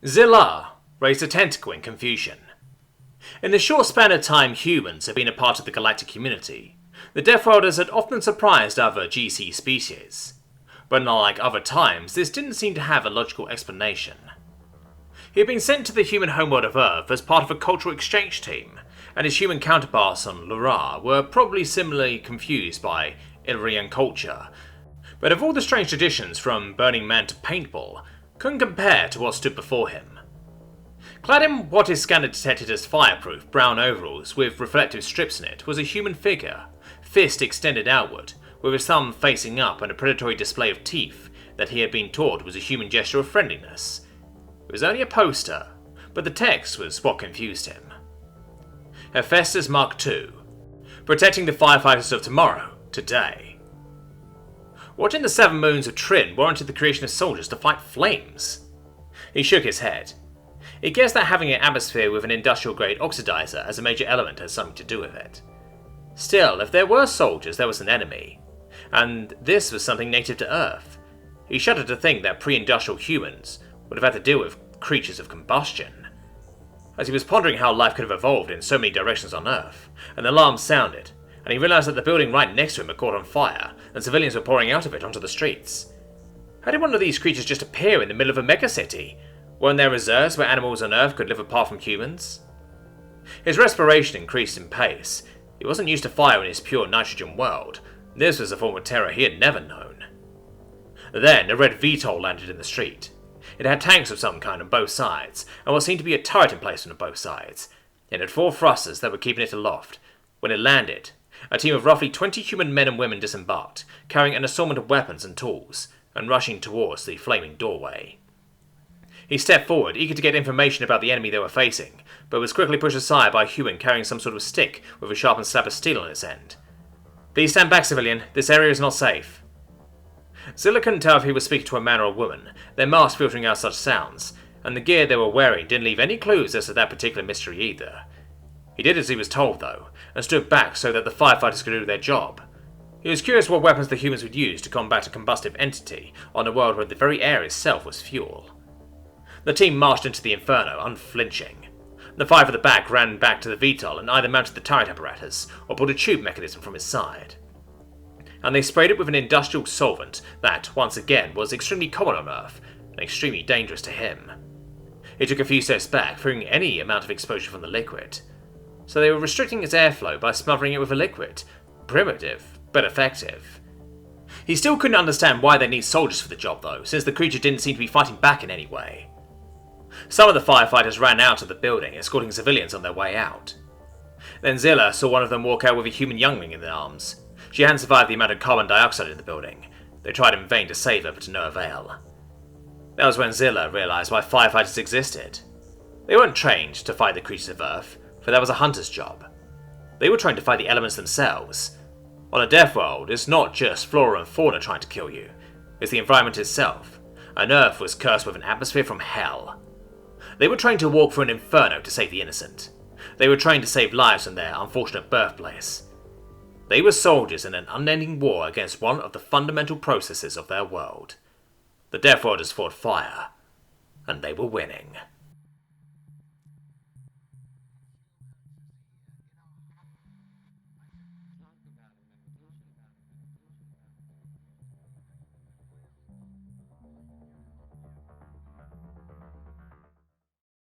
Zilla raised a tentacle in confusion. In the short span of time humans have been a part of the galactic community, the Deathworlders had often surprised other GC species. But unlike other times, this didn't seem to have a logical explanation. He had been sent to the human homeworld of Earth as part of a cultural exchange team, and his human counterparts on Lara were probably similarly confused by Illyrian culture, but of all the strange traditions from Burning Man to paintball, couldn't compare to what stood before him. Clad in what his scanner detected as fireproof brown overalls with reflective strips in it was a human figure, fist extended outward, with his thumb facing up and a predatory display of teeth that he had been taught was a human gesture of friendliness. It was only a poster, but the text was what confused him. Hephaestus Mark II, protecting the firefighters of tomorrow, today. What in the 7 moons of Trin warranted the creation of soldiers to fight flames? He shook his head. He guessed that having an atmosphere with an industrial-grade oxidizer as a major element had something to do with it. Still, if there were soldiers, there was an enemy, and this was something native to Earth. He shuddered to think that pre-industrial humans would have had to deal with creatures of combustion. As he was pondering how life could have evolved in so many directions on Earth, an alarm sounded, and he realized that the building right next to him had caught on fire, and civilians were pouring out of it onto the streets. How did one of these creatures just appear in the middle of a megacity? Weren't there reserves where animals on Earth could live apart from humans? His respiration increased in pace. He wasn't used to fire in his pure nitrogen world. This was a form of terror he had never known. Then a red VTOL landed in the street. It had tanks of some kind on both sides, and what seemed to be a turret emplacement on both sides. It had 4 thrusters that were keeping it aloft. When it landed, a team of roughly 20 human men and women disembarked, carrying an assortment of weapons and tools, and rushing towards the flaming doorway. He stepped forward, eager to get information about the enemy they were facing, but was quickly pushed aside by a human carrying some sort of stick with a sharpened slab of steel on its end. "Please stand back, civilian. This area is not safe." Zilla couldn't tell if he was speaking to a man or a woman, their masks filtering out such sounds, and the gear they were wearing didn't leave any clues as to that particular mystery either. He did as he was told, though, and stood back so that the firefighters could do their job. He was curious what weapons the humans would use to combat a combustive entity on a world where the very air itself was fuel. The team marched into the inferno, unflinching. The 5 at the back ran back to the VTOL and either mounted the turret apparatus or pulled a tube mechanism from its side. And they sprayed it with an industrial solvent that, once again, was extremely common on Earth, and extremely dangerous to him. He took a few steps back, fearing any amount of exposure from the liquid. So they were restricting its airflow by smothering it with a liquid. Primitive, but effective. He still couldn't understand why they need soldiers for the job though, since the creature didn't seem to be fighting back in any way. Some of the firefighters ran out of the building, escorting civilians on their way out. Then Zilla saw one of them walk out with a human youngling in their arms. She hadn't survived the amount of carbon dioxide in the building. They tried in vain to save her, but to no avail. That was when Zilla realized why firefighters existed. They weren't trained to fight the creatures of Earth, for that was a hunter's job. They were trained to fight the elements themselves. On a death world, it's not just flora and fauna trying to kill you. It's the environment itself. And Earth was cursed with an atmosphere from hell. They were trained to walk through an inferno to save the innocent. They were trained to save lives from their unfortunate birthplace. They were soldiers in an unending war against one of the fundamental processes of their world. The Deathworlders fought fire, and they were winning.